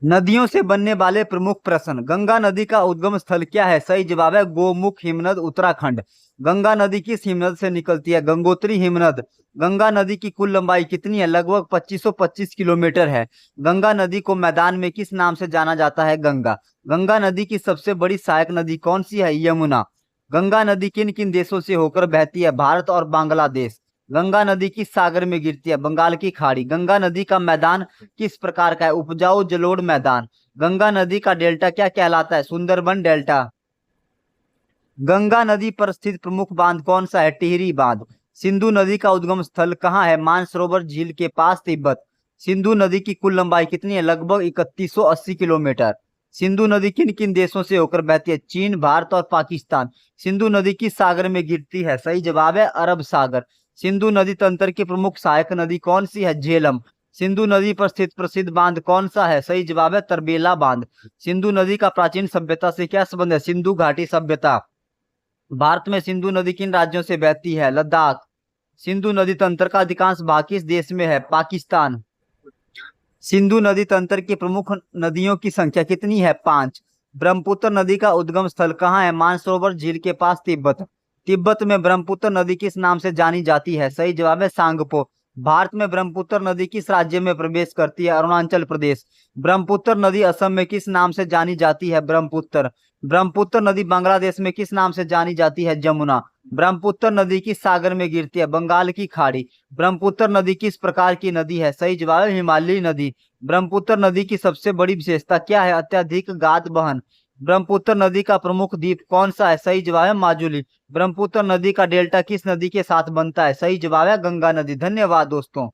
नदियों से बनने वाले प्रमुख प्रश्न। गंगा नदी का उद्गम स्थल क्या है? सही जवाब है गोमुख हिमनद, उत्तराखंड। गंगा नदी किस हिमनद से निकलती है? गंगोत्री हिमनद। गंगा नदी की कुल लंबाई कितनी है? लगभग 2525 किलोमीटर है। गंगा नदी को मैदान में किस नाम से जाना जाता है? गंगा। गंगा नदी की सबसे बड़ी सहायक नदी कौन सी है? यमुना। गंगा नदी किन किन देशों से होकर बहती है? भारत और बांग्लादेश। गंगा नदी किस सागर में गिरती है? बंगाल की खाड़ी। गंगा नदी का मैदान किस प्रकार का है? उपजाऊ जलोढ़ मैदान। गंगा नदी का डेल्टा क्या कहलाता है? सुंदरबन डेल्टा। गंगा नदी पर स्थित प्रमुख बांध कौन सा है? टिहरी बांध। सिंधु नदी का उद्गम स्थल कहाँ है? मानसरोवर झील के पास, तिब्बत। सिंधु नदी की कुल लंबाई कितनी है? लगभग 3180 किलोमीटर। सिंधु नदी किन किन देशों से होकर बहती है? चीन, भारत और पाकिस्तान। सिंधु नदी किस सागर में गिरती है? सही जवाब है अरब सागर। सिंधु नदी तंत्र की प्रमुख सहायक नदी कौन सी है? झेलम। सिंधु नदी पर स्थित प्रसिद्ध बांध कौन सा है? सही जवाब है तरबेला बांध। सिंधु नदी का प्राचीन सभ्यता से क्या संबंध है? सिंधु घाटी सभ्यता। भारत में सिंधु नदी किन राज्यों से बहती है? लद्दाख। सिंधु नदी तंत्र का अधिकांश भाग किस देश में है? पाकिस्तान। सिंधु नदी तंत्र की प्रमुख नदियों की संख्या कितनी है? 5। ब्रह्मपुत्र नदी का उद्गम स्थल कहाँ है? मानसरोवर झील के पास, तिब्बत। तिब्बत में ब्रह्मपुत्र नदी किस नाम से जानी जाती है? सही जवाब है सांगपो। भारत में ब्रह्मपुत्र नदी किस राज्य में प्रवेश करती है? अरुणाचल प्रदेश। ब्रह्मपुत्र नदी असम में किस नाम से जानी जाती है? ब्रह्मपुत्र। ब्रह्मपुत्र नदी बांग्लादेश में किस नाम से जानी जाती है? जमुना। ब्रह्मपुत्र नदी किस सागर में गिरती है? बंगाल की खाड़ी। ब्रह्मपुत्र नदी किस प्रकार की नदी है? सही जवाब है हिमालयी नदी। ब्रह्मपुत्र नदी की सबसे बड़ी विशेषता क्या है? अत्यधिक गाद बहन। ब्रह्मपुत्र नदी का प्रमुख द्वीप कौन सा है? सही जवाब है माजुली। ब्रह्मपुत्र नदी का डेल्टा किस नदी के साथ बनता है? सही जवाब है गंगा नदी। धन्यवाद दोस्तों।